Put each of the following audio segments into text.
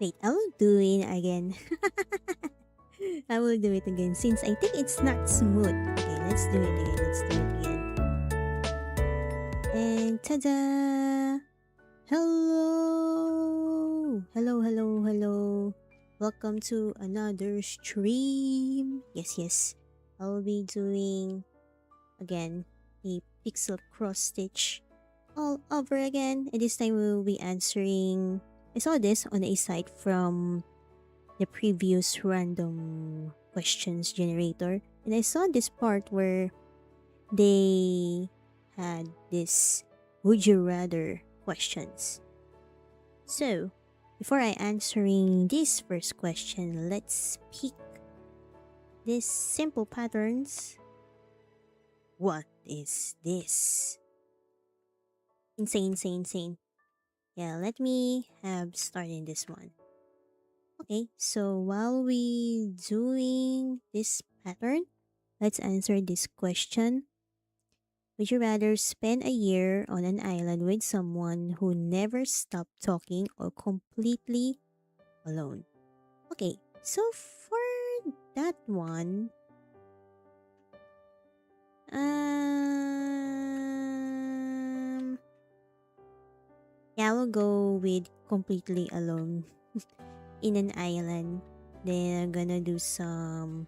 Wait, I will do it again. I will do it again since I think it's not smooth. Okay, let's do it again. Let's do it again. And ta-da! Hello! Hello, hello, hello. Welcome to another stream. Yes. I'll be doing again a pixel cross stitch all over again. And this time we'll be answering. I saw this on a site from the previous random questions generator, and I saw this part where they had this would you rather questions. So, before I answering this first question, let's pick these simple patterns. What is this? Insane. Yeah, let me have starting this one. Okay, so while we doing this pattern, let's answer this question. Would you rather spend a year on an island with someone who never stopped talking or completely alone? Okay, so for that one, yeah, I will go with completely alone in an island. Then I'm gonna do some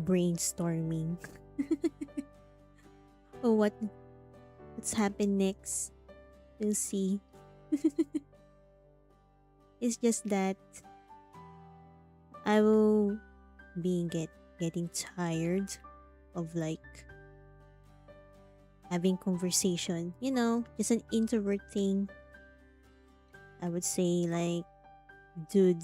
brainstorming. Oh, what's happened next? We'll see. It's just that I will be getting tired of like having conversation. You know, just an introvert thing. I would say like, dude,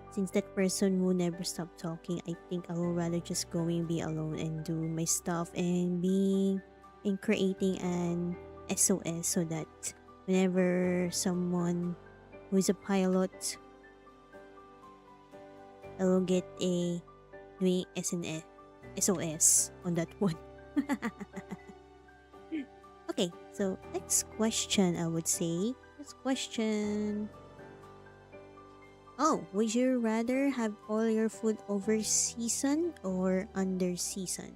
since that person will never stop talking, I think I will rather just go and be alone and do my stuff and creating an SOS so that whenever someone who is a pilot, I will get a doing SNS SOS on that one. Okay, so next question I would say. Next question. Oh, would you rather have all your food over season or under season?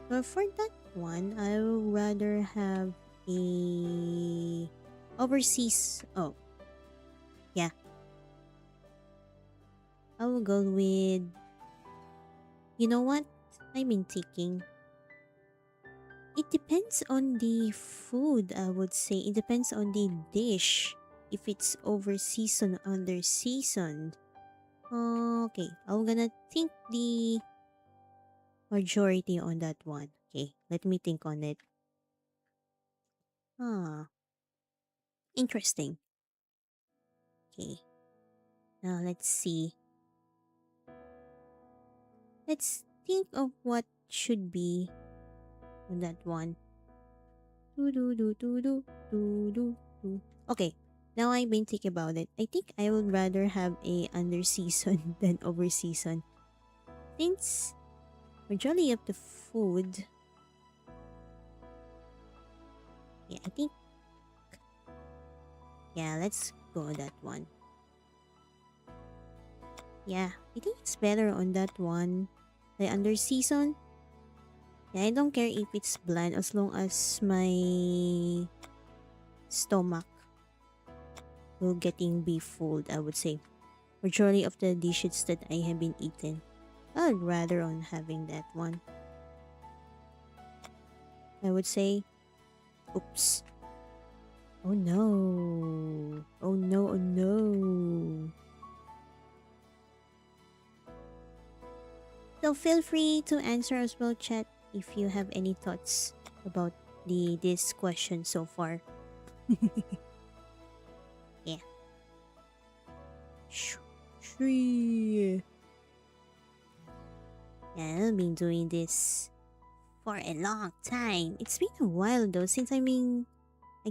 Well, for that one, I would rather have a overseas. Oh, yeah. I will go with. You know what? I've been thinking. It depends on the food, I would say. It depends on the dish. If it's over season, under seasoned. Okay, I'm gonna think the majority on that one. Okay, let me think on it. Ah, interesting. Okay, now let's see. Let's think of what should be on that one. Do do do do do do do do. Okay, now I've been thinking about it. I think I would rather have a under season than over season. Since majority of the food, yeah, I think, yeah, let's go on that one. Yeah, I think it's better on that one. The under season, yeah, I don't care if it's bland as long as my stomach will getting be full, I would say. Majority of the dishes that I have been eaten, I'd rather on having that one. I would say, oops. Oh no. Oh no, oh no. So feel free to answer as well, chat, if you have any thoughts about this question so far. Yeah. Shri. Yeah, I've been doing this for a long time. It's been a while though since I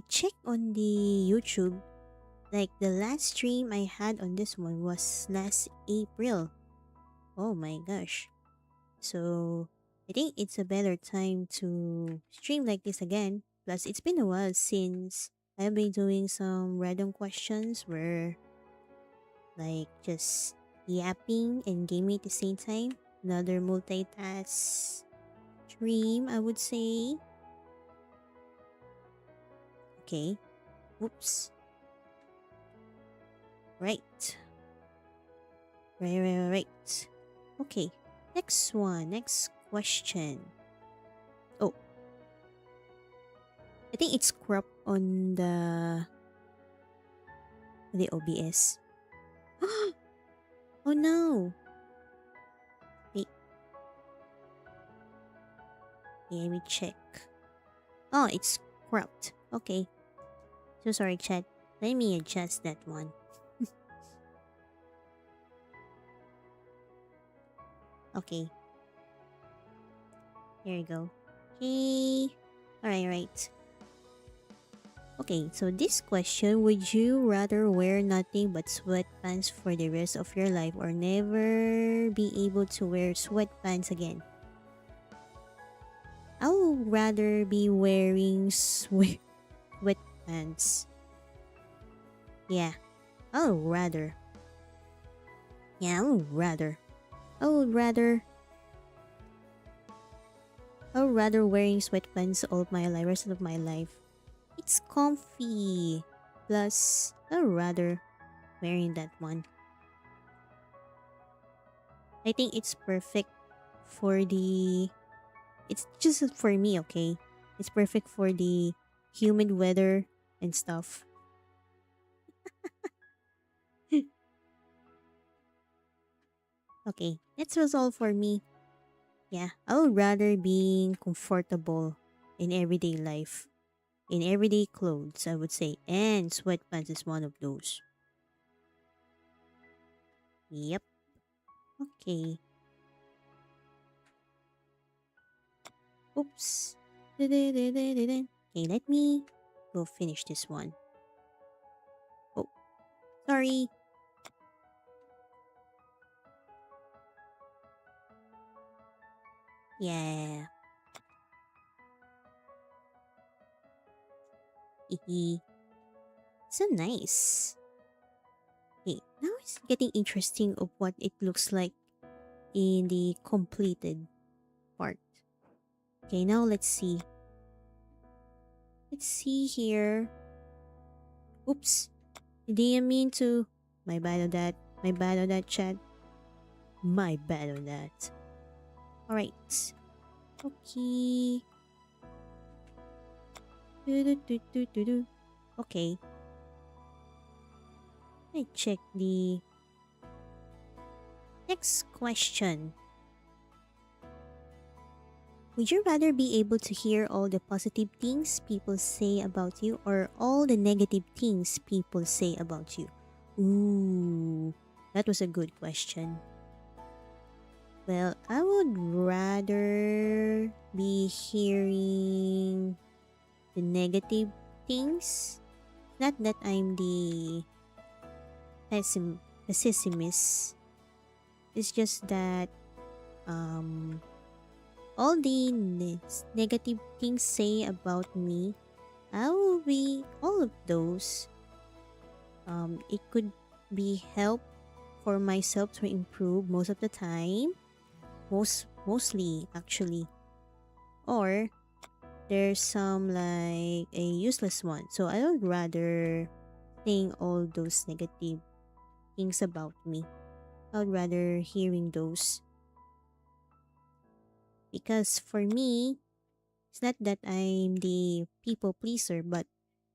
checked on the YouTube. Like the last stream I had on this one was last April. Oh my gosh. So I think it's a better time to stream like this again. Plus it's been a while since I'll be doing some random questions where like just yapping and gaming at the same time. Another multitask stream, I would say. Okay. Whoops. Right. Right. Okay. Next one. Next question. Oh, I think it's cropped on the OBS. Oh no. Wait, let me check. Oh, it's cropped. Okay. So sorry, chat. Let me adjust that one. Okay. Here you go. Okay. Alright. Okay, so this question, would you rather wear nothing but sweatpants for the rest of your life or never be able to wear sweatpants again? I would rather be wearing sweatpants. Yeah, I would rather. Yeah, I would rather. I would rather. I would rather wearing sweatpants all my life, rest of my life. It's comfy. Plus, I would rather wearing that one. I think it's perfect for the. It's just for me, okay? It's perfect for the humid weather and stuff. Okay, that was all for me. Yeah, I would rather being comfortable in everyday life, in everyday clothes, I would say, and sweatpants is one of those. Yep. Okay. Oops. Okay, let me go finish this one. Oh, sorry. Yeah. Hehe. So nice. Okay, now it's getting interesting of what it looks like in the completed part. Okay, now let's see. Let's see here. Oops. Didn't mean to. My bad on that. My bad on that, chat. My bad on that. Alright. Okay. Do. Okay. I check the next question. Would you rather be able to hear all the positive things people say about you or all the negative things people say about you? Ooh, that was a good question. Well, I would rather be hearing the negative things. Not that I'm the pessimist. It's just that um all the negative things say about me, I will be all of those. It could be help for myself to improve most of the time, mostly actually, or there's some like a useless one. So I would rather saying all those negative things about me. I would rather hearing those because for me, it's not that I'm the people pleaser, but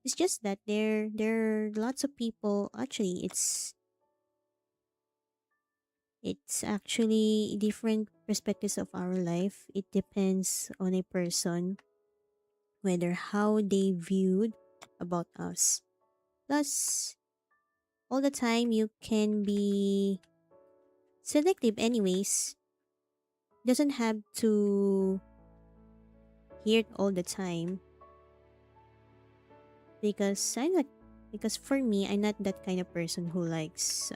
it's just that there are lots of people. Actually, it's actually different perspectives of our life. It depends on a person whether how they viewed about us. Plus, all the time you can be selective anyways. Doesn't have to hear it all the time because because for me I'm not that kind of person who likes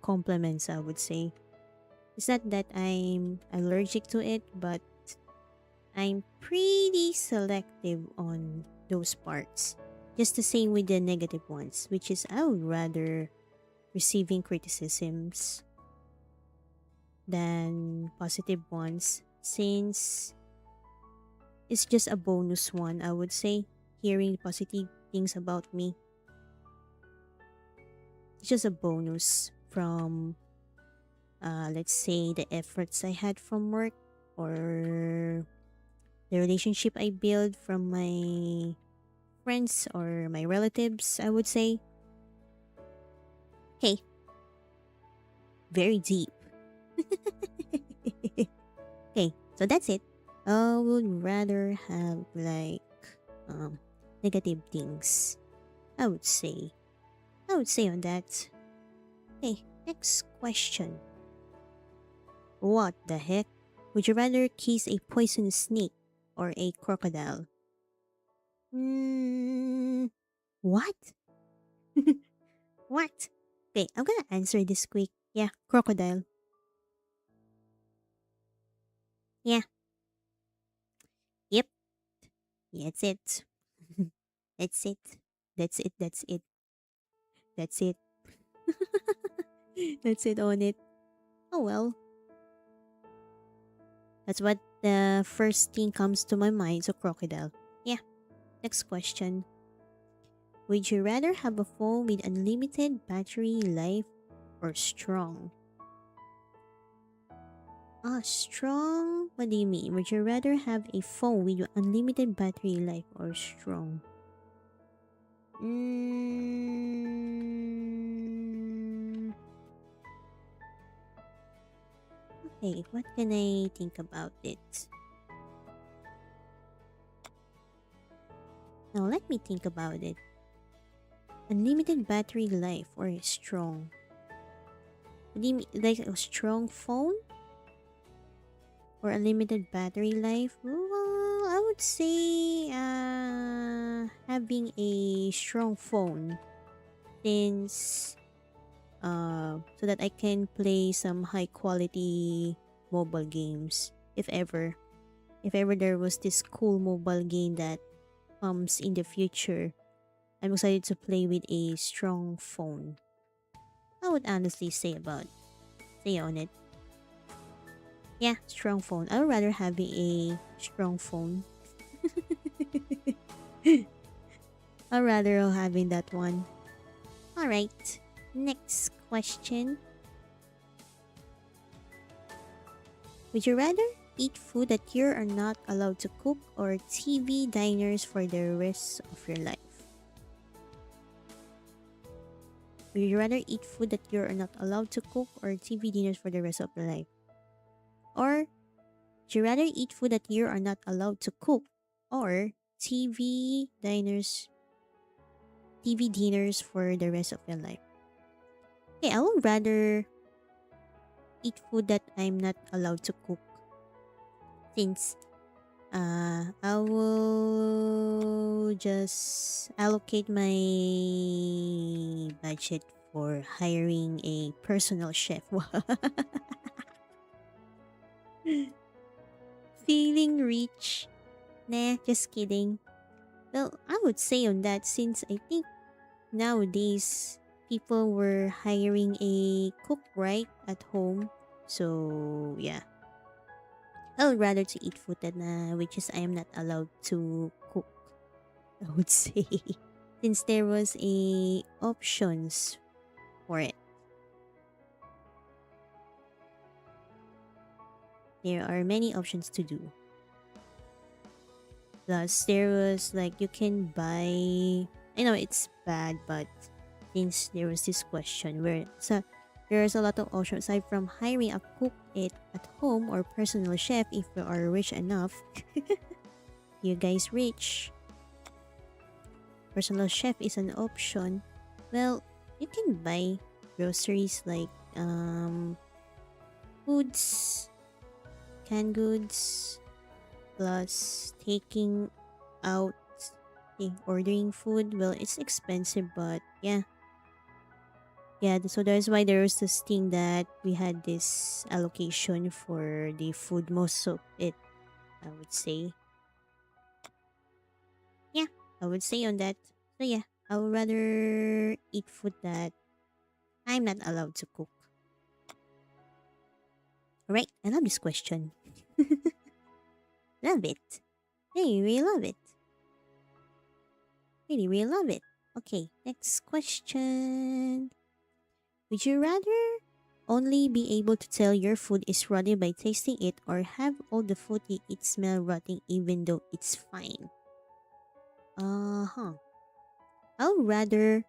compliments, I would say. It's not that I'm allergic to it, but I'm pretty selective on those parts. Just the same with the negative ones, which is I would rather receiving criticisms than positive ones, since it's just a bonus one, I would say. Hearing positive things about me, it's just a bonus from, let's say, the efforts I had from work, or the relationship I build from my friends or my relatives, I would say. Hey, very deep. Okay, so that's it. I would rather have like um negative things. I would say. I would say on that. Okay, next question. What the heck? Would you rather kiss a poisonous snake or a crocodile? Hmm. What? What? Okay, I'm gonna answer this quick. Yeah, crocodile. Yeah, yep, that's it. That's it. That's it. That's it. That's it. That's it on it. Oh well, that's what the first thing comes to my mind. So crocodile. Yeah. Next question. Would you rather have a phone with unlimited battery life or strong? Strong? What do you mean? Would you rather have a phone with unlimited battery life or strong? Mm, okay, what can I think about it? Now let me think about it. Unlimited battery life or strong? What do you mean? Like a strong phone? Or unlimited battery life? Well, I would say having a strong phone, since so that I can play some high quality mobile games, if ever there was this cool mobile game that comes in the future. I'm excited to play with a strong phone. I would honestly say on it. Yeah, strong phone. I would rather have a strong phone. I'd rather having that one. Alright. Next question. Would you rather eat food that you are not allowed to cook, or TV diners for the rest of your life? Would you rather eat food that you are not allowed to cook, or TV dinners for the rest of your life? Or would you rather eat food that you are not allowed to cook, or TV diners TV dinners for the rest of your life? Okay, I would rather eat food that I'm not allowed to cook, since I will just allocate my budget for hiring a personal chef. Feeling rich? Nah, just kidding. Well, I would say on that, since I think nowadays people were hiring a cook right at home. So yeah, I would rather to eat food that which is I am not allowed to cook, I would say. Since there was a options for it. There are many options to do. Plus there was like you can buy, I know it's bad, but since there was this question where there's a lot of options aside from hiring a cook it at home or personal chef if you are rich enough. You guys rich. Personal chef is an option. Well, you can buy groceries like foods, canned goods, plus taking out, ordering food. Well, it's expensive, but yeah. Yeah, so that's why there was this thing that we had this allocation for the food, most of it, I would say. Yeah, I would say on that. So yeah, I would rather eat food that I'm not allowed to cook. Alright, I love this question. Love it. Hey, we love it. Really, we love it. Okay, next question. Would you rather only be able to tell your food is rotten by tasting it, or have all the food you eat smell rotten even though it's fine? Uh-huh. I'd rather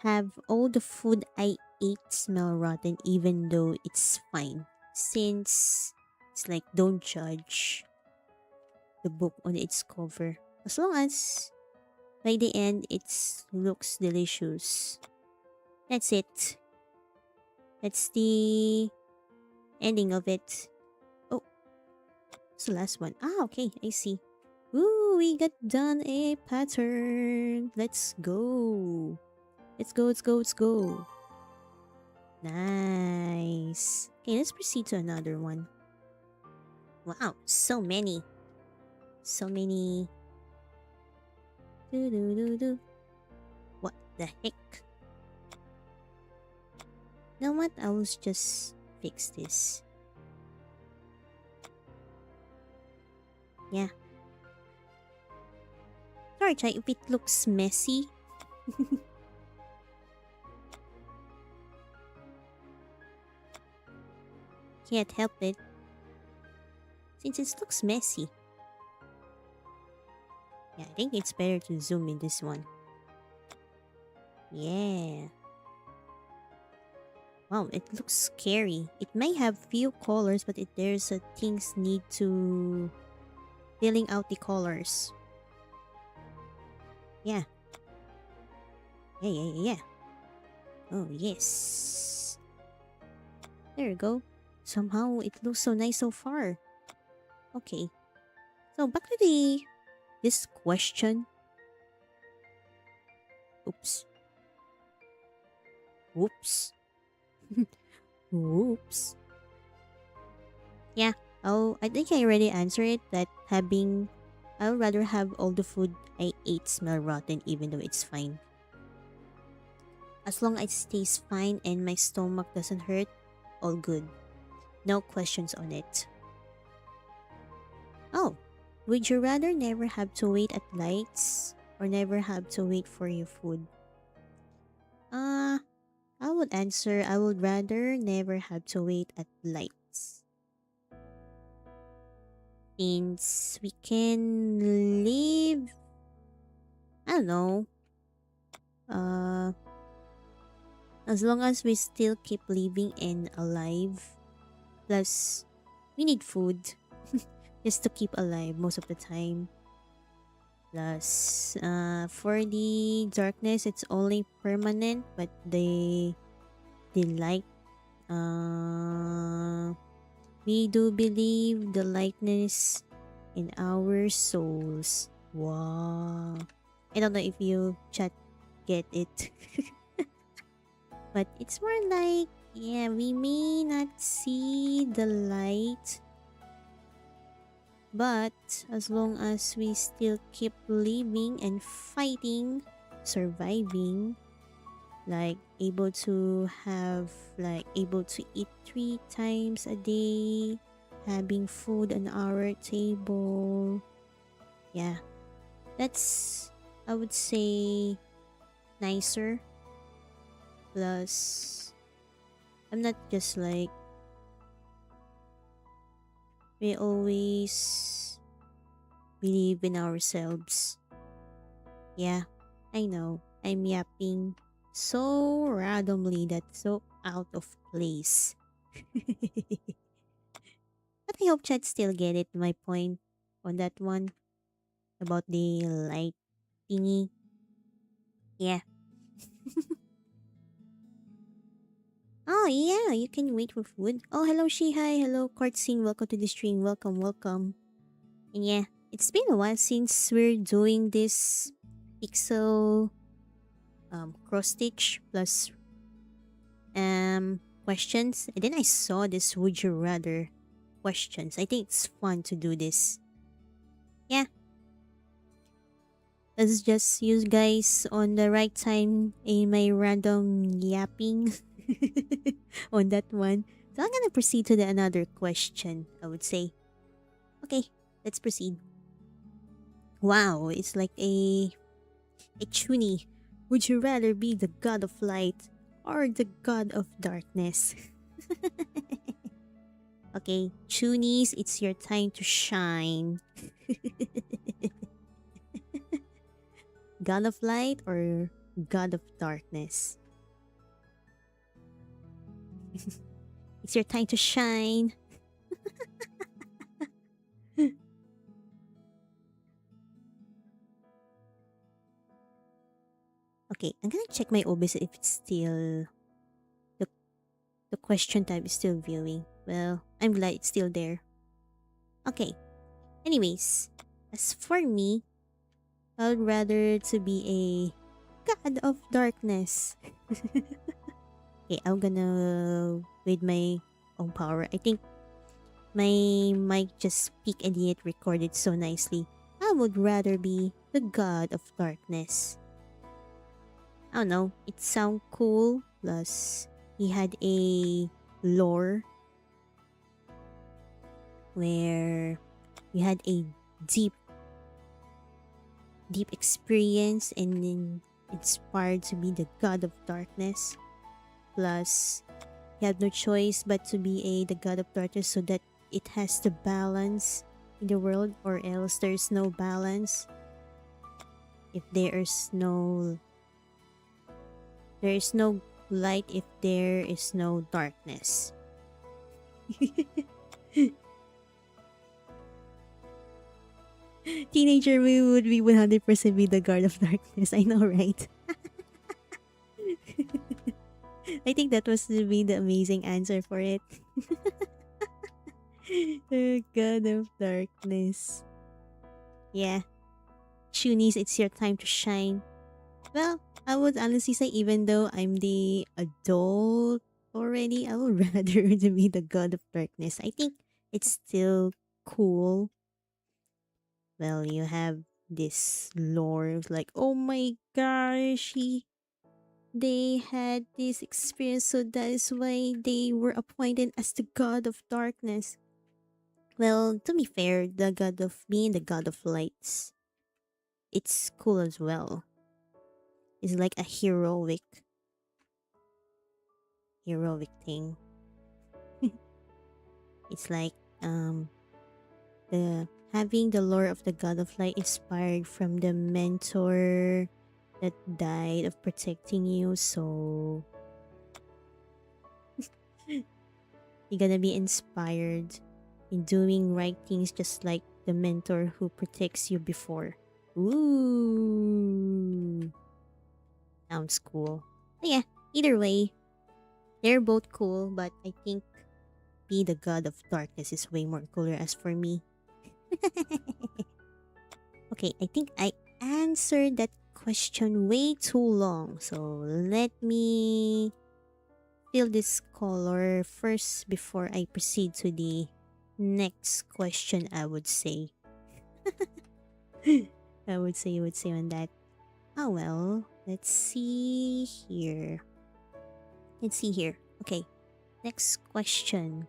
have all the food I ate smell rotten even though it's fine. Since it's like don't judge the book on its cover. As long as by the end it looks delicious. That's it. That's the ending of it. Oh, it's the last one. Ah, okay, I see. Ooh, we got done a pattern. Let's go. Let's go, let's go, let's go. Nice. Okay, let's proceed to another one. Wow, so many. So many. Do do do do. What the heck? You know what? I will just fix this. Yeah. Sorry, Chai, if it looks messy. Can't help it. Since it looks messy. Yeah, I think it's better to zoom in this one. Yeah. Wow, it looks scary. It may have few colors, but there's a things need to filling out the colors. Yeah. Yeah, yeah, yeah, yeah. Oh, yes. There you go. Somehow it looks so nice so far. Okay. So back to this question. Oops. Oops. Oops. Yeah. Oh, I think I already answered it that I would rather have all the food I ate smell rotten even though it's fine. As long as it stays fine and my stomach doesn't hurt, all good. No questions on it. Oh, would you rather never have to wait at lights or never have to wait for your food? Uh, I would answer I would rather never have to wait at lights. Since we can live, I don't know, uh, as long as we still keep living and alive, plus we need food just to keep alive most of the time. Plus, for the darkness, it's only permanent, but the light, uh, we do believe the lightness in our souls. Wow. I don't know if you chat get it. But it's more like, yeah, we may not see the light, but as long as we still keep living and fighting, surviving, like able to eat 3 times a day, having food on our table. Yeah, that's, I would say, nicer. Plus, I'm not just like, we always believe in ourselves. Yeah, I know. I'm yapping so randomly that's so out of place. But I hope chat still get it my point on that one about the light thingy. Yeah. Oh yeah, you can wait for food. Oh hello Shihai, hello Kartsing, welcome to the stream. Welcome, welcome. And yeah, it's been a while since we're doing this pixel cross stitch plus questions. And then I saw this would you rather questions. I think it's fun to do this. Yeah. It's just you guys on the right time in my random yapping on that one. So I'm gonna proceed to the another question, I would say. Okay, let's proceed. Wow, it's like a tuni. Would you rather be the god of light or the god of darkness? Okay, tunies, it's your time to shine. God of light or god of darkness? It's your time to shine. Okay, I'm gonna check my OBS if it's still the the question type is still viewing. Well, I'm glad it's still there. Okay. Anyways, as for me, I would rather to be a god of darkness. Okay, I'm gonna with my own power. I think my mic just speak and yet recorded so nicely. I would rather be the god of darkness. I don't know, it sound cool. Plus, he had a lore where you had a deep, deep experience and then inspired to be the god of darkness. Plus, you have no choice but to be the god of darkness so that it has the balance in the world, or else there's no balance. If there is no light if there is no darkness. Teenager me would be 100% be the guard of darkness. I know, right? I think that was to be the amazing answer for it. The god of darkness. Yeah. Shunies, it's your time to shine. Well, I would honestly say even though I'm the adult already, I would rather to be the god of darkness. I think it's still cool. Well, you have this lore of like, oh my gosh, they had this experience, so that is why they were appointed as the god of darkness. Well, to be fair, the god of being the god of lights, it's cool as well. It's like a heroic thing. It's like the having the lore of the god of light inspired from the mentor that died of protecting you, so you're gonna be inspired in doing right things just like the mentor who protects you before. Ooh, sounds cool. But yeah, either way, they're both cool, but I think be the god of darkness is way more cooler as for me. Okay, I think I answered that question way too long. So let me fill this color first before I proceed to the next question, I would say. I would say on that. Oh well, let's see here. Okay, next question.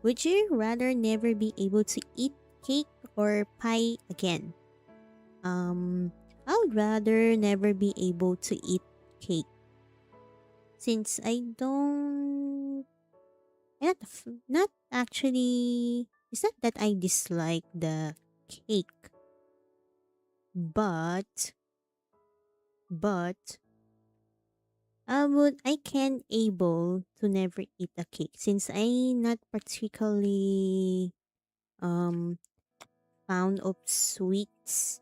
Would you rather never be able to eat cake or pie again? I would rather never be able to eat cake since I don't. Not actually. It's not that I dislike the cake, but I can able to never eat a cake since I not particularly um fond of sweets.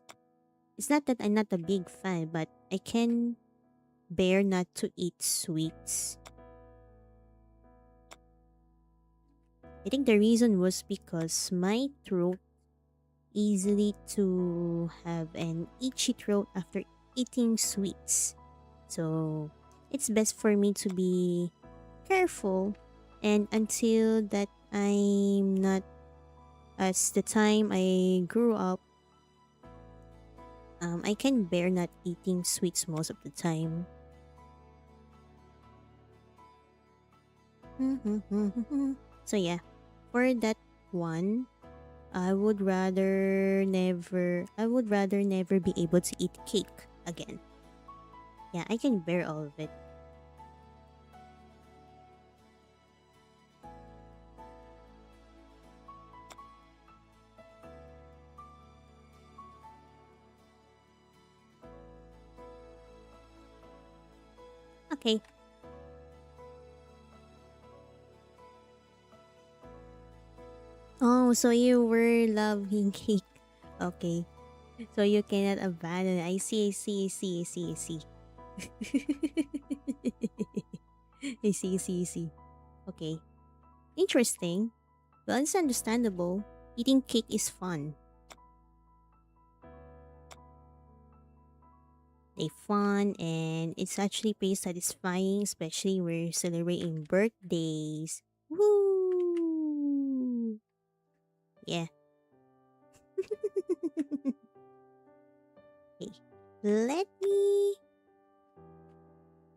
It's not that I'm not a big fan, but I can bear not to eat sweets. I think the reason was because my throat easily to have an itchy throat after eating sweets. So it's best for me to be careful, and until that I'm not, as the time I grew up, I can bear not eating sweets most of the time. So yeah, for that one, I would rather never be able to eat cake again. Yeah, I can bear all of it. Okay. Oh, so you were loving cake. Okay. So you cannot abandon. I see, I see, I see, I see, I see. I see, I see, I see. Okay. Interesting. Well, it's understandable. Eating cake is fun. They fun and it's actually pretty satisfying, especially we're celebrating birthdays. Woo! Yeah. Okay. Let me.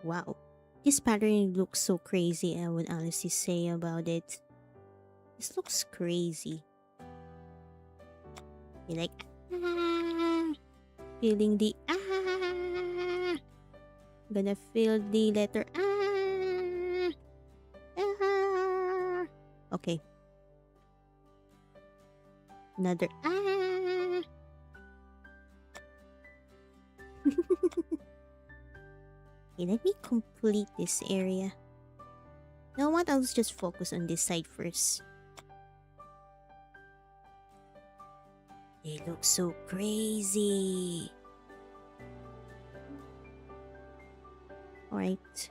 Wow. This pattern looks so crazy, I would honestly say about it. This looks crazy. You like ah, feeling the ah. Gonna feel the letter ah. Ah. Okay, another ah. Okay, let me complete this area. You know what? I'll just focus on this side first. They look so crazy. Alright.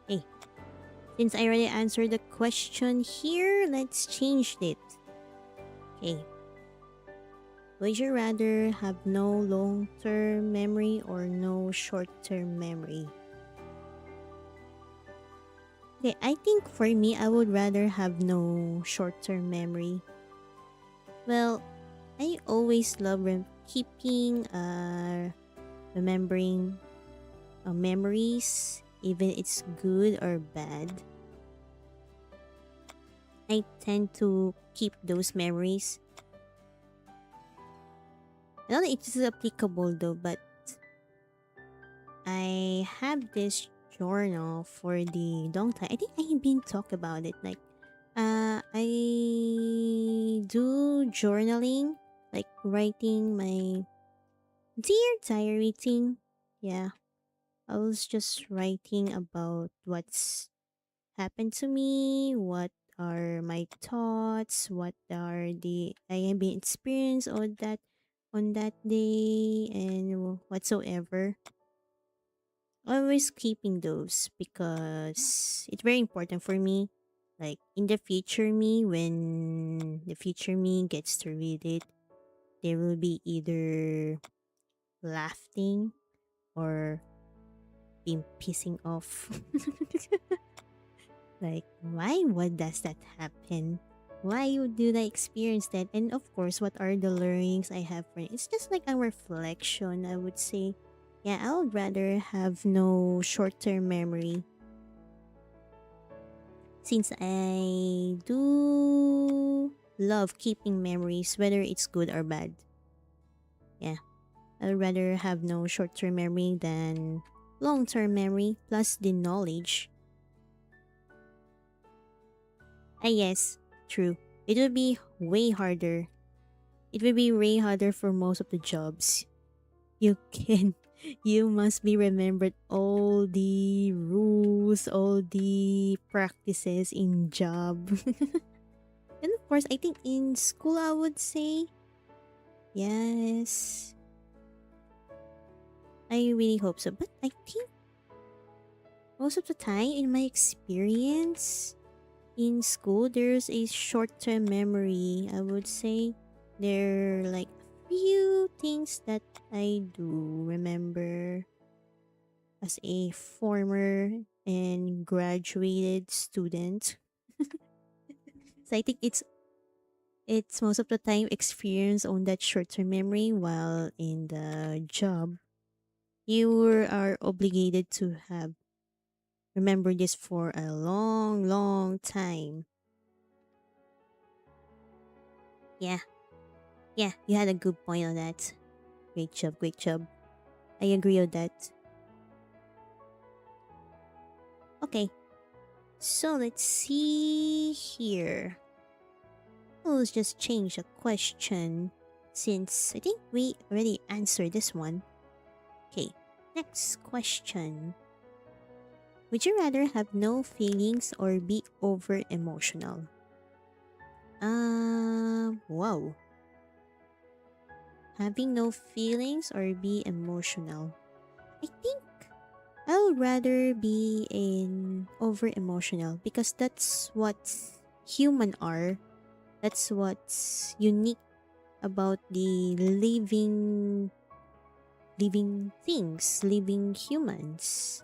Hey, since I already answered the question here, let's change it. Okay. Would you rather have no long term memory or no short term memory? Okay, I think for me, I would rather have no short term memory. Well, I always love keeping, remembering memories, even it's good or bad. I tend to keep those memories. I don't know if this is applicable though, but I have this journal for the long time. I think I've been talk about it. Like, I do journaling, like writing my dear diary thing. Yeah, I was just writing about what's happened to me, what are my thoughts, what are the I have been experienced on that day and whatsoever. Always keeping those because it's very important for me. Like in the future me, when the future me gets to read it, they will be either laughing or being pissing off. Like, why? What does that happen? Why did I experience that? And of course, what are the learnings I have from it? It's just like a reflection, I would say. Yeah, I would rather have no short term memory since I do love keeping memories, whether it's good or bad. Yeah, I'd rather have no short term memory than long term memory plus the knowledge. Ah, yes, true. It would be way harder. It would be way harder for most of the jobs. You can, you must be remembered all the rules, all the practices in job. And of course, I think in school, I would say, yes, I really hope so. But I think most of the time, in my experience in school, there's a short term memory. I would say there are like a few things that I do remember as a former and graduated student. So I think it's It's most of the time experience on that short-term memory, while in the job, you are obligated to have remember this for a long, long time. Yeah, yeah, you had a good point on that. Great job, great job. I agree on that. Okay, so let's see here. Well, let's just change the question since I think we already answered this one. Okay, next question. Would you rather have no feelings or be over emotional? Wow. Having no feelings or be emotional? I think I would rather be in over emotional because that's what human are. That's what's unique about the living things, living humans.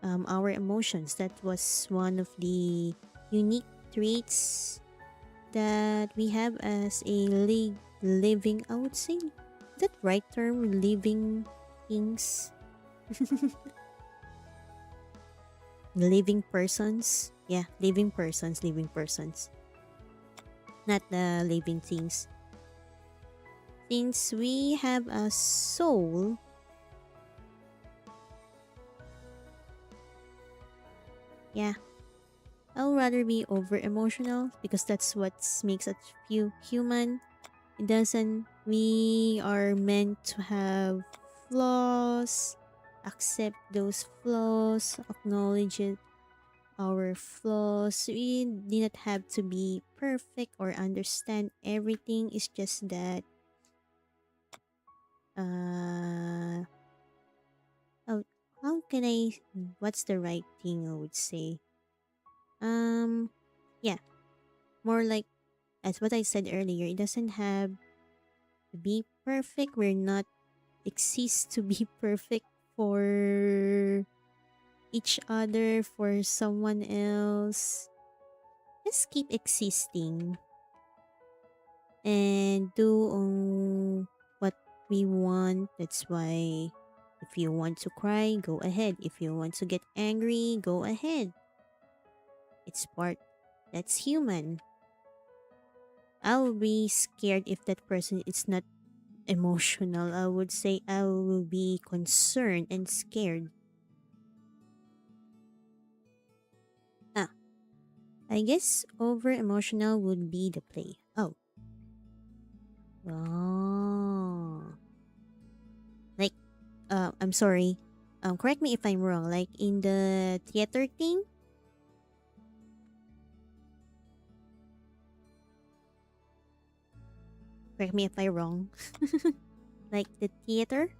Our emotions. That was one of the unique traits that we have as a living, I would say. Is that right term? Living things? Living persons? Yeah, living persons, living persons. Not the living things. Since we have a soul, yeah, I'll rather be over emotional because that's what makes us feel human. It doesn't, we are meant to have flaws, accept those flaws, acknowledge it, our flaws. We do not have to be perfect or understand everything. It's just that, uh, how, how can I, what's the right thing I would say? Um, yeah, more like, as what I said earlier, it doesn't have to be perfect. We're not exist to be perfect for each other, for someone else. Just keep existing and do what we want. That's why if you want to cry, go ahead. If you want to get angry, go ahead. It's part, that's human. I'll be scared if that person is not emotional. I would say I will be concerned and scared. Ah, I guess over emotional would be the play. Oh. Oh. Like, I'm sorry. Correct me if I'm wrong. Like in the theater thing? Correct me if I'm wrong. Like the theater?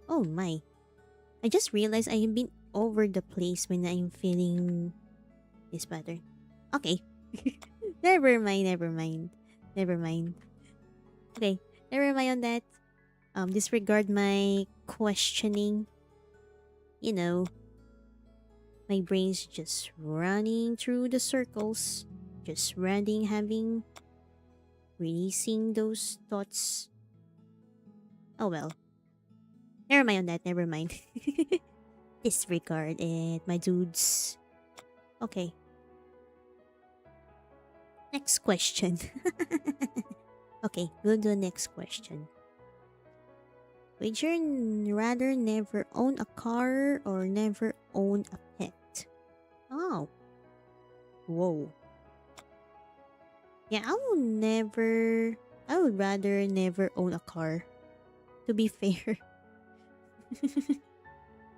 Oh my. I just realized I have been over the place when I'm feeling this pattern. Okay. Never mind, never mind. Never mind. Okay. Never mind on that. Disregard my questioning. You know, my brain's just running through the circles. Just running, having, releasing those thoughts. Oh well. Never mind on that, never mind. Disregard it, my dudes. Okay. Next question. Okay, we'll do next question. Would you rather never own a car or never own a pet? Oh, whoa. Yeah, I would rather never own a car. To be fair.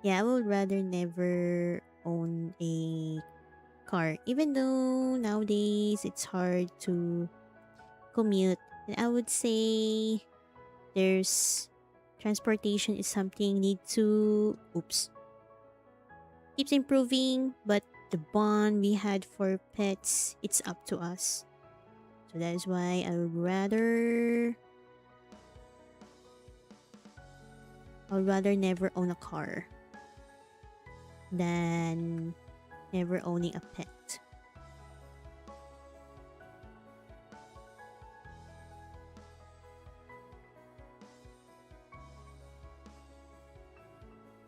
Yeah, I would rather never own a car. Even though nowadays it's hard to commute. And I would say there's transportation is something need to keeps improving, but the bond we had for pets, it's up to us. So that is why I would rather I'd rather never own a car than never owning a pet.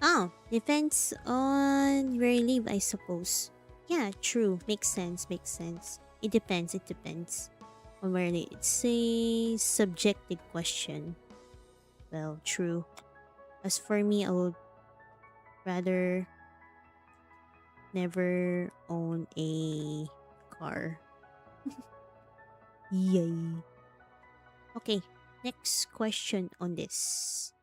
Oh, depends on where you live, I suppose. Yeah, true. Makes sense, makes sense. It depends on where you live. It's a subjective question. Well, true. As for me, I would rather never own a car. Yay. Okay, next question on this.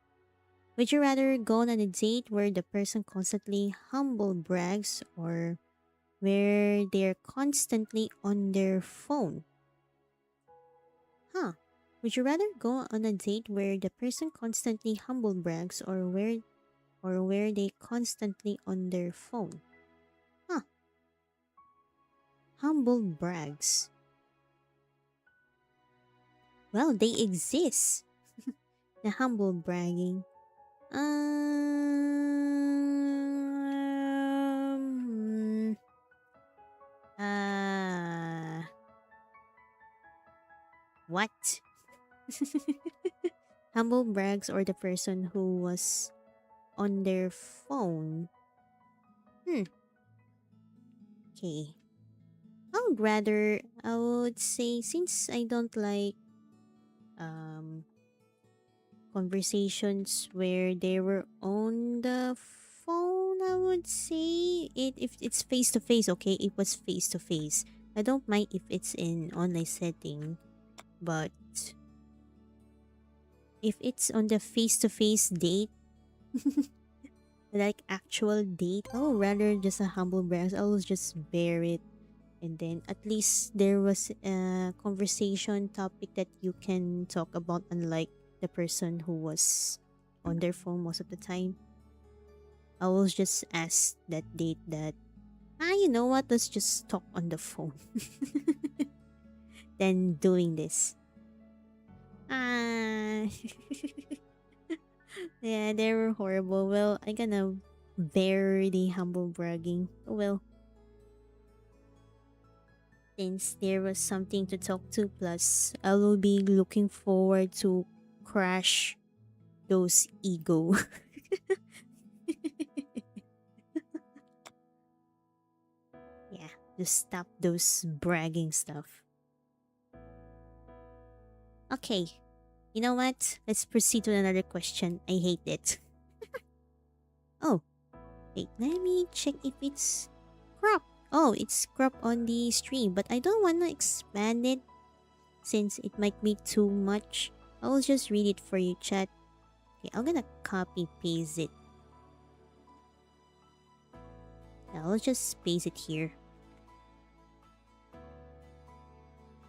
Would you rather go on a date where the person constantly humble brags or where they're constantly on their phone? Huh. Would you rather go on a date where the person constantly humble brags or where they constantly on their phone? Huh. Humble brags. Well, they exist. The humble bragging. Um. Uh. What? Humble brags or the person who was on their phone? Hmm. Okay. I would say, since I don't like um conversations where they were on the phone, I would say it if it's face to face. Okay, it was face to face. I don't mind if it's in online setting, but if it's on the face to face date, like actual date, I would rather just a humble brag. I will just bear it, and then at least there was a conversation topic that you can talk about, unlike the person who was on their phone most of the time. I will just ask that date that, you know what, let's just talk on the phone than doing this. Ah. Yeah, they were horrible. Well, I gonna bear the humble bragging. Oh well, since there was something to talk to, plus I will be looking forward to crush those ego. Yeah, just stop those bragging stuff. Okay, you know what? Let's proceed to another question. I hate it. Oh, wait, let me check if it's crop. Oh, it's crop on the stream, but I don't want to expand it since it might be too much. I'll just read it for you, chat. Okay, I'm gonna copy paste it. I'll just paste it here.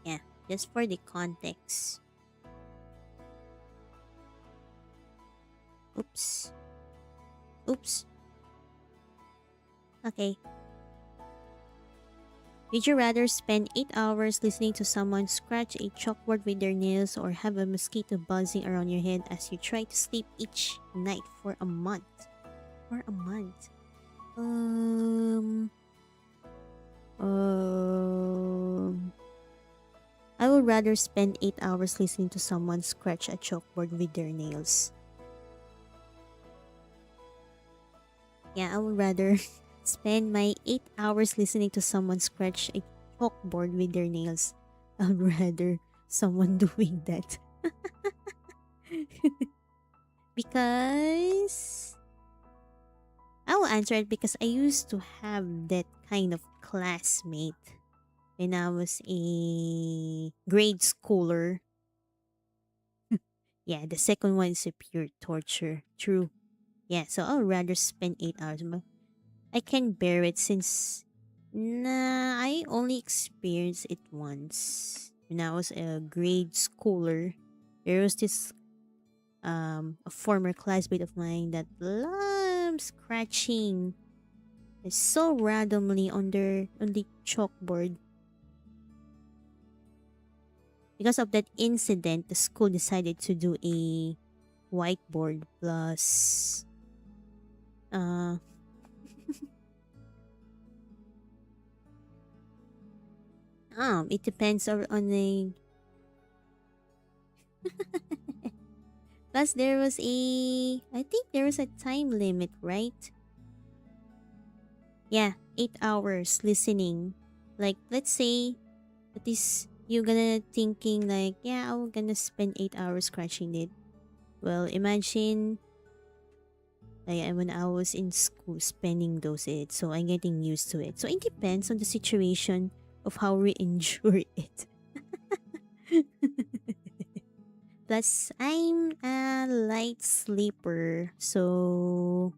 Yeah, just for the context. Oops. Oops. Okay. Would you rather spend 8 hours listening to someone scratch a chalkboard with their nails or have a mosquito buzzing around your head as you try to sleep each night for a month? For a month. Um, I would rather spend 8 hours listening to someone scratch a chalkboard with their nails. Yeah, I would rather spend my 8 hours listening to someone scratch a chalkboard with their nails. I'd rather someone doing that. Because I will answer it because I used to have that kind of classmate when I was a grade schooler. Yeah, the second one is a pure torture. True. Yeah, so I'll rather spend 8 hours. But I can bear it since I only experienced it once. When I was a grade schooler, there was this a former classmate of mine that loves scratching so randomly on the chalkboard. Because of that incident, the school decided to do a whiteboard plus uh it depends on a plus there was a I think there was a time limit, right? Yeah, 8 hours listening. Like let's say that is you're gonna thinking like, yeah, I'm gonna spend 8 hours scratching it. Well, imagine like when I was in school spending those it, so I'm getting used to it. So it depends on the situation of how we endure it. Plus, I'm a light sleeper, so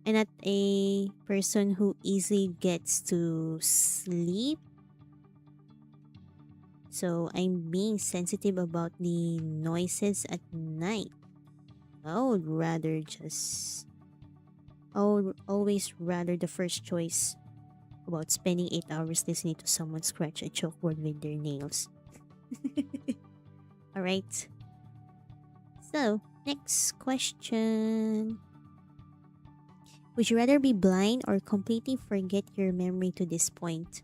I'm not a person who easily gets to sleep. So I'm being sensitive about the noises at night. I would rather just I would always rather the first choice about spending 8 hours listening to someone scratch a chalkboard with their nails. Alright. So, next question. Would you rather be blind or completely forget your memory to this point?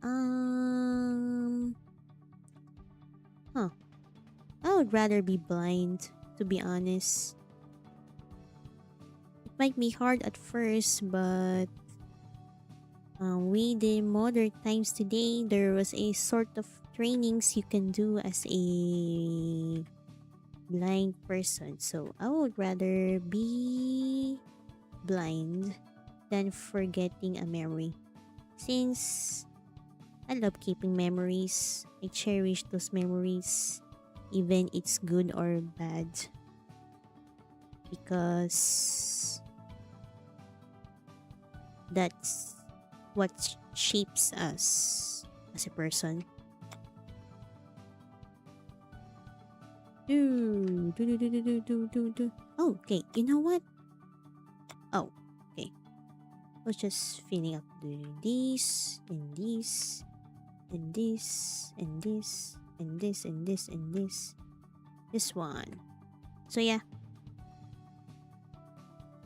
Um, huh. I would rather be blind, to be honest. It might be hard at first, but with the modern times today, there was a sort of trainings you can do as a blind person. So I would rather be blind than forgetting a memory. Since I love keeping memories, I cherish those memories, even it's good or bad, because that's what shapes us as a person. Oh, okay. You know what? Oh, okay. I was just filling up this and this and this and this and this and this and this. This one. So yeah,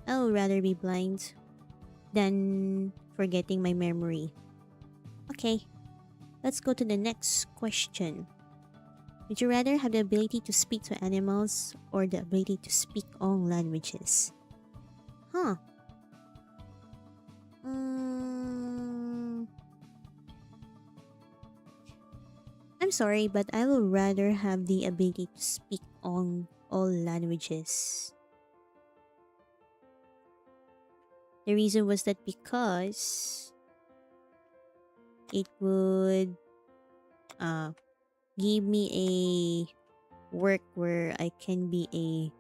I would rather be blind than forgetting my memory. Okay, let's go to the next question. Would you rather have the ability to speak to animals or the ability to speak all languages? Huh. I'm sorry, but I would rather have the ability to speak on all languages. The reason was that because it would give me a work where I can be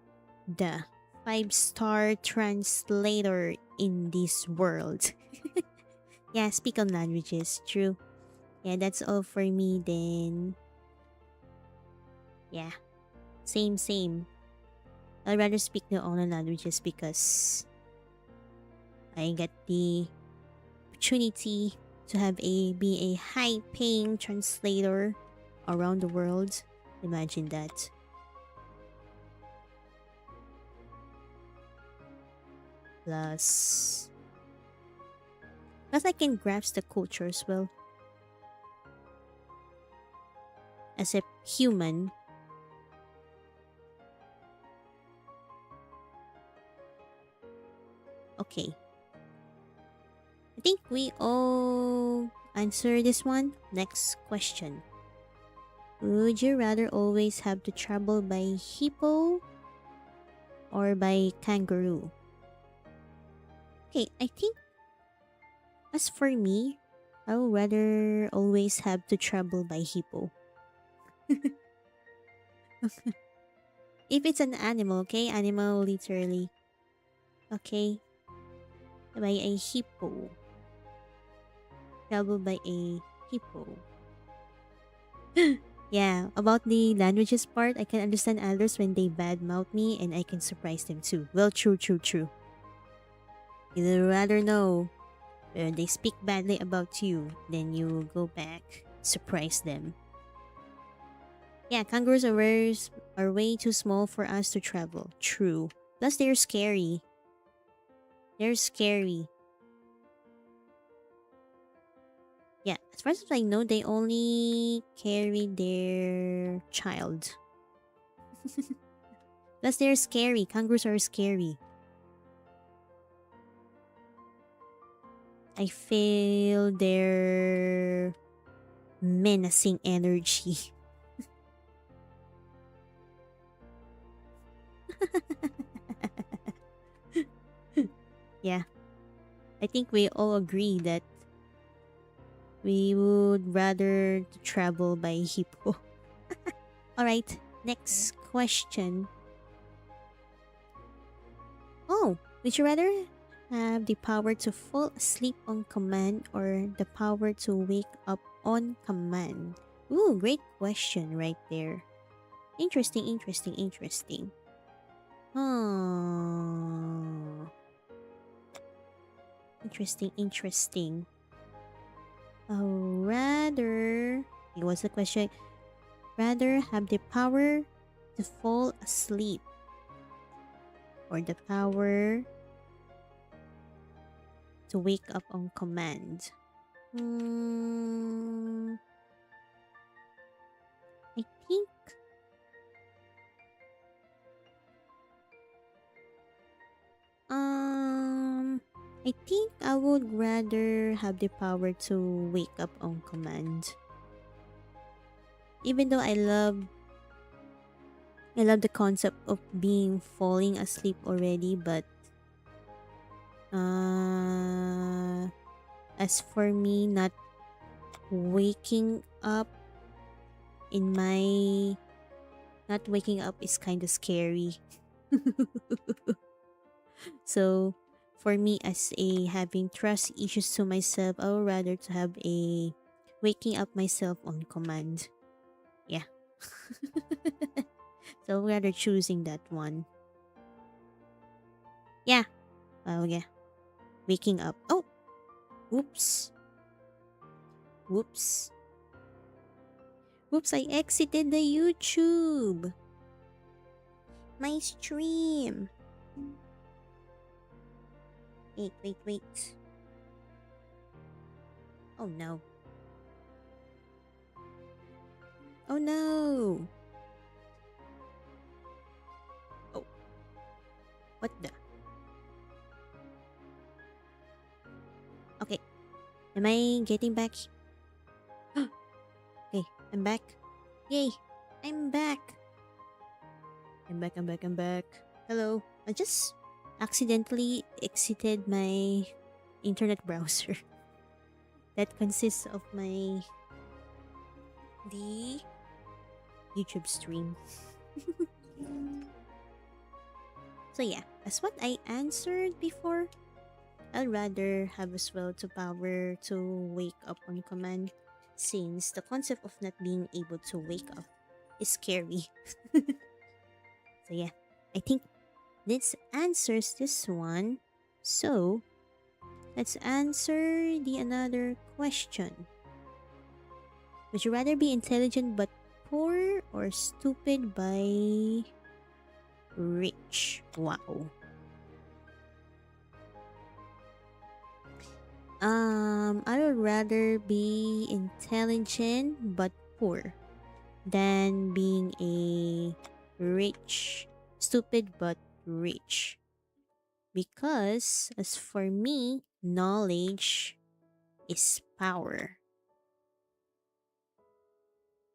the 5-star translator in this world. Yeah, speak on languages, true. Yeah, that's all for me then. Yeah, same. I'd rather speak the all languages because I get the opportunity to be a high paying translator around the world. Imagine that. Plus I can grasp the culture as well. As a human. Okay. I think we all answer this one. Next question. Would you rather always have to travel by hippo or by kangaroo? Okay, I think as for me, I would rather always have to travel by hippo. If it's an animal, okay? Animal literally. Okay? By a hippo. Travel by a hippo. Yeah, about the languages part, I can understand others when they badmouth me and I can surprise them too. Well, true. You'd rather know when they speak badly about you, then you go back, surprise them. Yeah, kangaroos are way too small for us to travel. True. Plus, they're scary. They're scary. Yeah, as far as I know, they only carry their child. Plus, they're scary. Kangaroos are scary. I feel their menacing energy. Yeah, I think we all agree that we would rather to travel by hippo. All right, next question. Oh, would you rather have the power to fall asleep on command or the power to wake up on command? Ooh, great question right there. Interesting, interesting, interesting. Hmm. Interesting, interesting. Rather, it was the question. Rather have the power to fall asleep or the power to wake up on command. Hmm. I think um I think I would rather have the power to wake up on command. Even though I love the concept of being falling asleep already, but uh as for me not waking up in my not waking up is kind of scary. So for me as a having trust issues to myself, I would rather to have a waking up myself on command. Yeah. So rather choosing that one. Yeah. Oh yeah. Waking up. Oh, whoops. Whoops. Whoops, I exited the YouTube. My stream. Wait, wait, wait. Oh no. Oh no. Oh, what the? Okay. Am I getting back? Okay, I'm back. Yay. I'm back. I'm back, I'm back, I'm back. Hello. I just accidentally exited my internet browser that consists of my the YouTube stream. So yeah, as what I answered before, I'd rather have as well to power to wake up on command since the concept of not being able to wake up is scary. So yeah, I think this answers this one. So let's answer the another question. Would you rather be intelligent but poor or stupid by rich? Wow. I would rather be intelligent but poor than being a rich, stupid but rich. Because as for me, knowledge is power.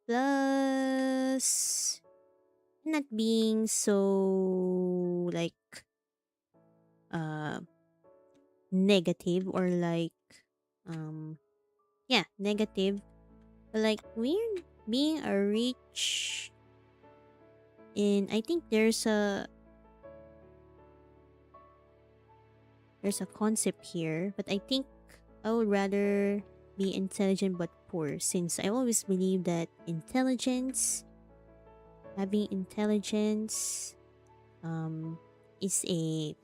Plus, not being so like uh negative or like um yeah negative, like we're being a rich in I think there's a concept here, but I think I would rather be intelligent but poor since I always believe that having intelligence um is a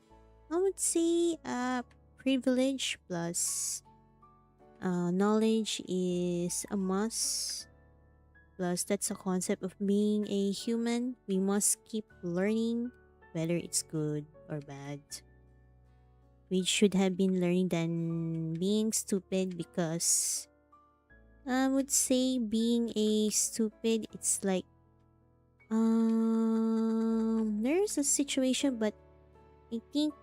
I would say a privilege plus knowledge is a must Plus, that's a concept of being a human. We must keep learning, whether it's good or bad. We should have been learning than being stupid, because I would say being a stupid, it's like there's a situation, but I think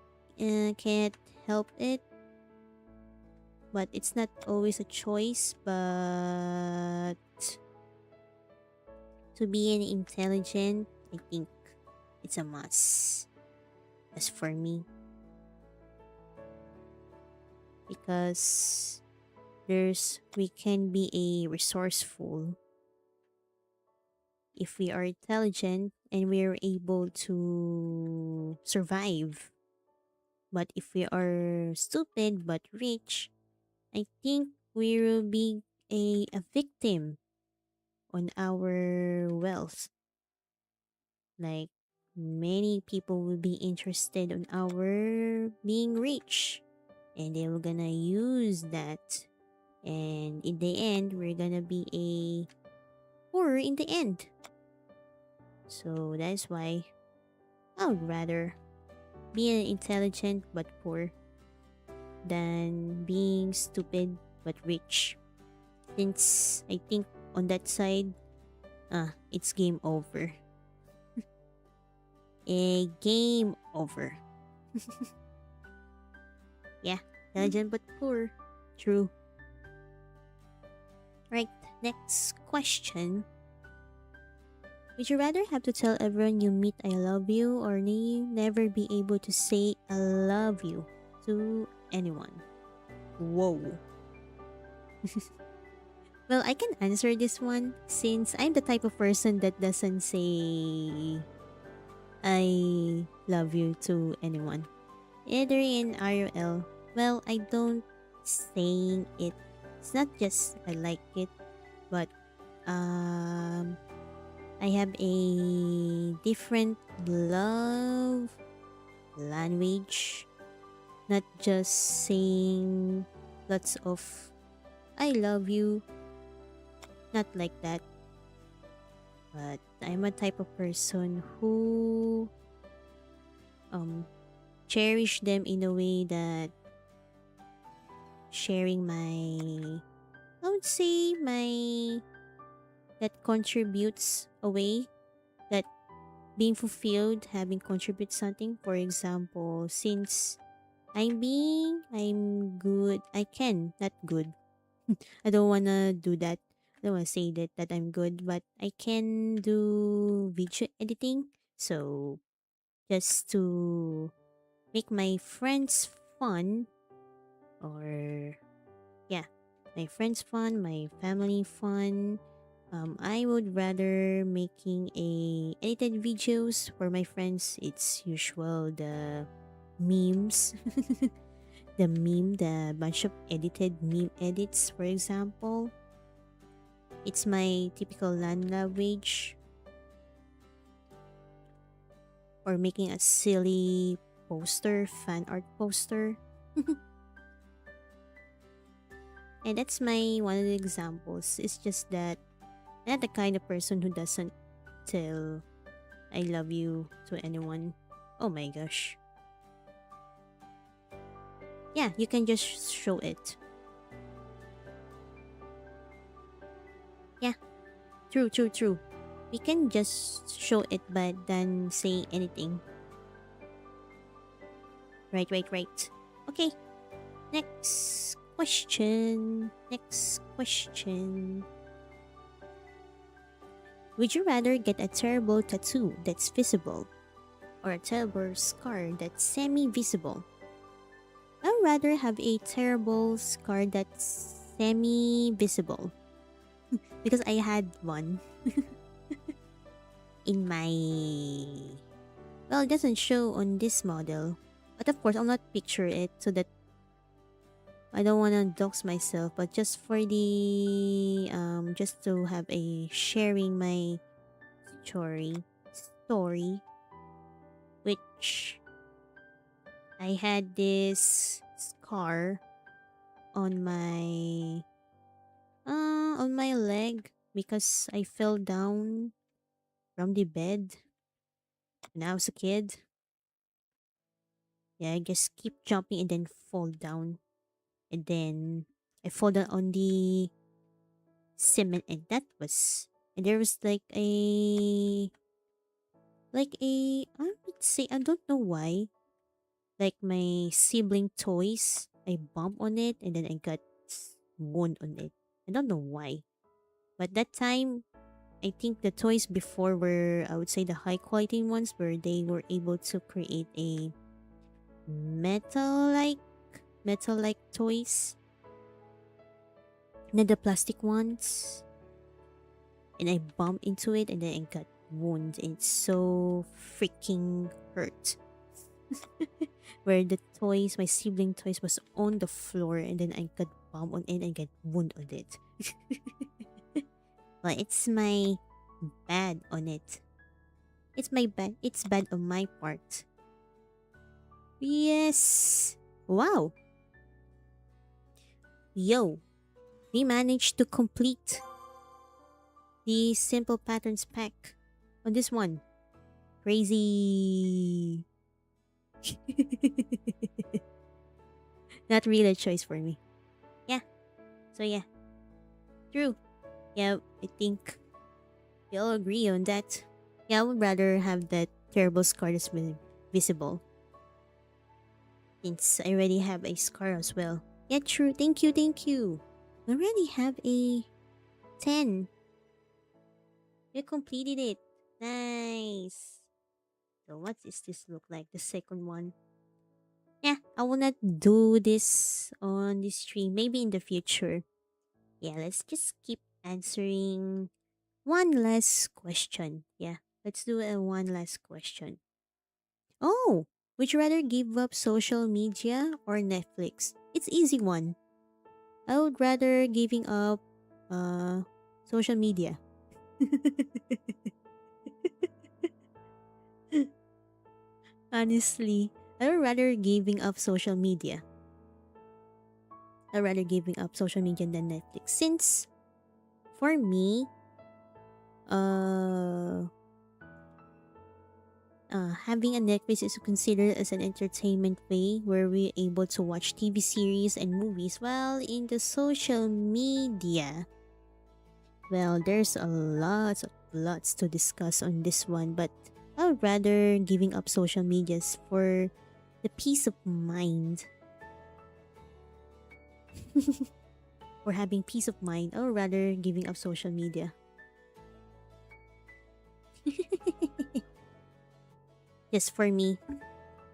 can't help it. But it's not always a choice, but to be an intelligent, I think it's a must. As for me, because we can be a resourceful if we are intelligent and we are able to survive. But if we are stupid but rich, I think we will be a victim on our wealth. Like, many people will be interested on our being rich, and they were gonna use that. And in the end, we're gonna be a poor in the end. So that's why I would rather be an intelligent but poor than being stupid but rich. Since I think on that side, it's game over. A game over. Yeah, intelligent but poor. True. Right, next question. Would you rather have to tell everyone you meet I love you, or never be able to say I love you to anyone? Whoa. Well, I can answer this one since I'm the type of person that doesn't say I love you to anyone. Either in IRL. Well, I don't saying it. It's not just I like it, but I have a different love language. Not just saying lots of I love you. Not like that. But I'm a type of person who cherish them in a way that sharing my, I would say, my that contributes a way that being fulfilled, having contribute something. For example, since I'm good, I can not good. I don't wanna do that. I don't wanna say that I'm good, but I can do video editing. So just to make my friends fun, or yeah, my friends fun, my family fun. I would rather making a edited videos for my friends. It's usual the memes, the bunch of edited meme edits. For example, it's my typical language, or making a silly poster, fan art poster. And that's my one of the examples. It's just that I'm not the kind of person who doesn't tell I love you to anyone. Oh my gosh. Yeah, you can just show it. Yeah, true, true, true. We can just show it but then say anything. Right, right, right. Okay, next question. Next question. Would you rather get a terrible tattoo that's visible, or a terrible scar that's semi-visible? I'd rather have a terrible scar that's semi-visible, because I had one in my, well, it doesn't show on this model, but of course I'll not picture it so that I don't want to dox myself, but just for the just to have a sharing my story, which I had this scar on my leg. because I fell down from the bed when I was a kid. Yeah, I just keep jumping and then fall down. And then I fall down on the cement, and that was, and there was I would say, I don't know why, like my sibling toys, I bumped on it and then I got wound on it. I don't know why. But that time, I think the toys before were, I would say, the high quality ones where they were able to create a metal like metal like toys, not the plastic ones. And I bumped into it and then I got wound. It's so freaking hurt. Where the toys, my sibling toys, was on the floor and then I got bumped on it and get wound on it. But it's my bad on it. It's my bad. It's bad on my part. Yes. Wow. Yo, we managed to complete the simple patterns pack on this one. Crazy. Not really a choice for me. Yeah. So yeah. True. Yeah, I think we all agree on that. Yeah, I would rather have that terrible scar that's been visible. Since I already have a scar as well. Yeah, true. Thank you, thank you. I already have a 10. You completed it. Nice. So what does this look like? The second one. Yeah, I will not do this on this stream. Maybe in the future. Yeah, let's just keep answering one last question. Yeah, let's do a one last question. Oh, would you rather give up social media or Netflix? It's easy one. I would rather giving up social media. Honestly, I would rather giving up social media. I'd rather giving up social media than Netflix. Since for me, uh, having a Netflix is considered as an entertainment way where we're able to watch TV series and movies, while in the social media, well, there's a lots to discuss on this one, but I would rather giving up social medias for the peace of mind. For having peace of mind, I would rather giving up social media. Yes, for me.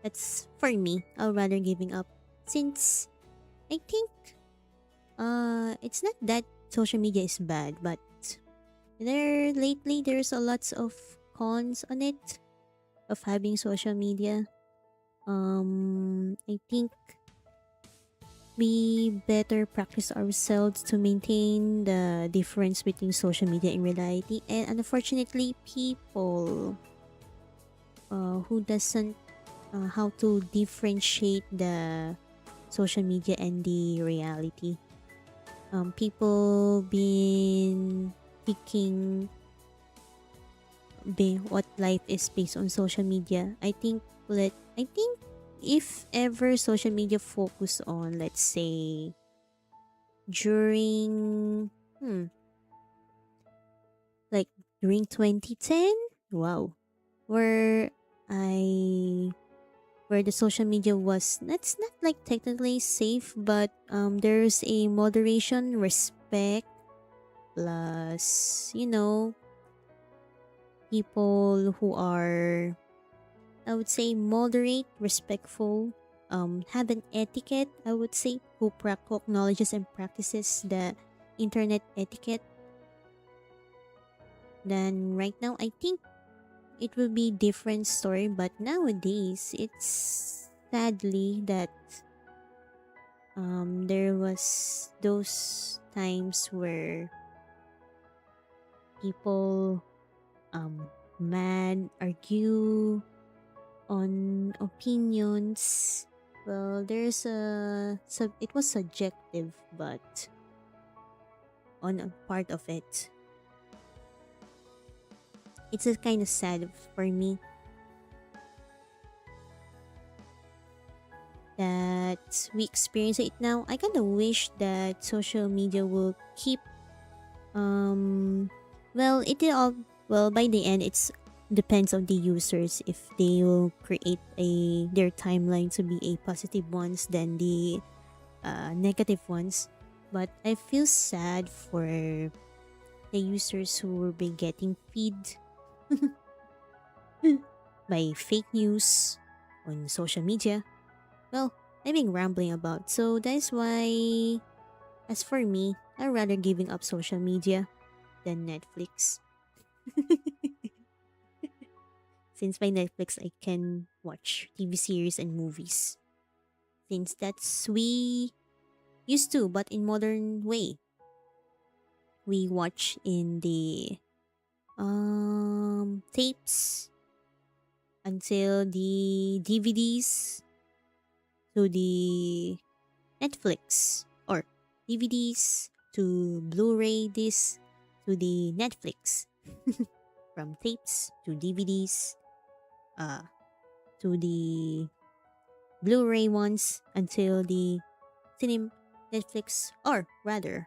That's for me. I'll rather giving up since I think it's not that social media is bad, but there's a lots of cons on it of having social media. I think we better practice ourselves to maintain the difference between social media and reality. And unfortunately, people who doesn't how to differentiate the social media and the reality. People been thinking what life is based on social media. I think if ever social media focus on, let's say, during like during 2010, wow, where I where the social media was, that's not like technically safe, but there's a moderation, respect, plus people who are, I would say, moderate, respectful, have an etiquette, I would say, who acknowledges and practices the internet etiquette. Then right now, I think it will be different story, but nowadays it's sadly that there was those times where people mad, argue on opinions. Well, it was subjective, but on a part of it. it's a kind of sad for me that we experience it now. I kind of wish that social media will keep well, it all well by the end it's depends on the users if they will create their timeline to be a positive ones than the negative ones. But I feel sad for the users who will be getting feed by fake news on social media. Well, I've been rambling about, so that's why, as for me, I'd rather giving up social media than Netflix. Since by Netflix, I can watch TV series and movies. Since that's we used to, but in modern way. We watch in the tapes until the DVDs to the Netflix, or DVDs to Blu-ray discs to the Netflix. From tapes to DVDs to the Blu-ray ones until the Netflix, or rather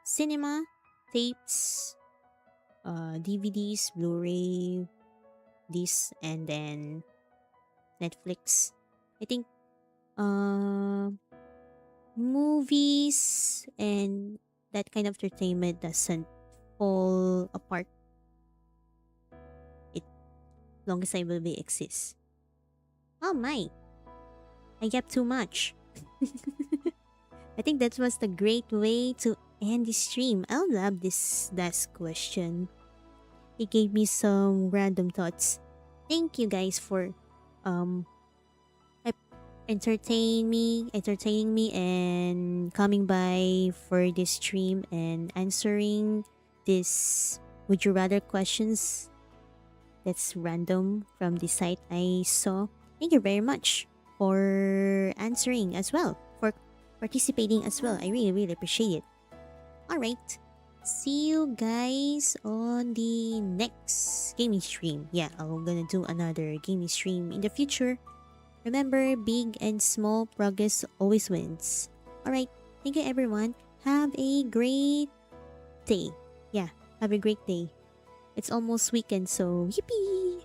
cinema, tapes, DVDs, Blu-ray discs, and then Netflix. I think movies and that kind of entertainment doesn't fall apart it long as I will be exist. Oh my, I get too much. I think that was the great way to end the stream. I love this last question. It gave me some random thoughts. Thank you guys for um entertaining me and coming by for this stream and answering this would you rather questions that's random from the site I saw. Thank you very much for answering as well, for participating as well. I really, really appreciate it. Alright. See you guys on the next gaming stream. Yeah, I'm gonna do another gaming stream in the future. Remember, big and small progress always wins. Alright, thank you everyone. Have a great day. Yeah, have a great day. It's almost weekend, so yippee!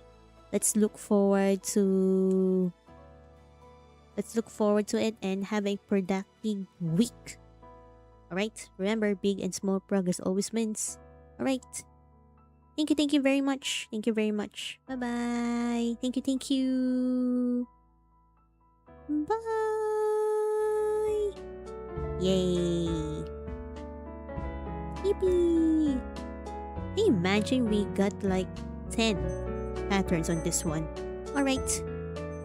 Let's look forward to it and have a productive week. Alright, remember, big and small progress always wins. Alright. Thank you very much. Thank you very much. Bye bye. Thank you. Bye. Yay. Yippee. Hey, imagine we got like 10 patterns on this one. Alright.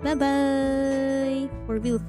Bye bye. For real.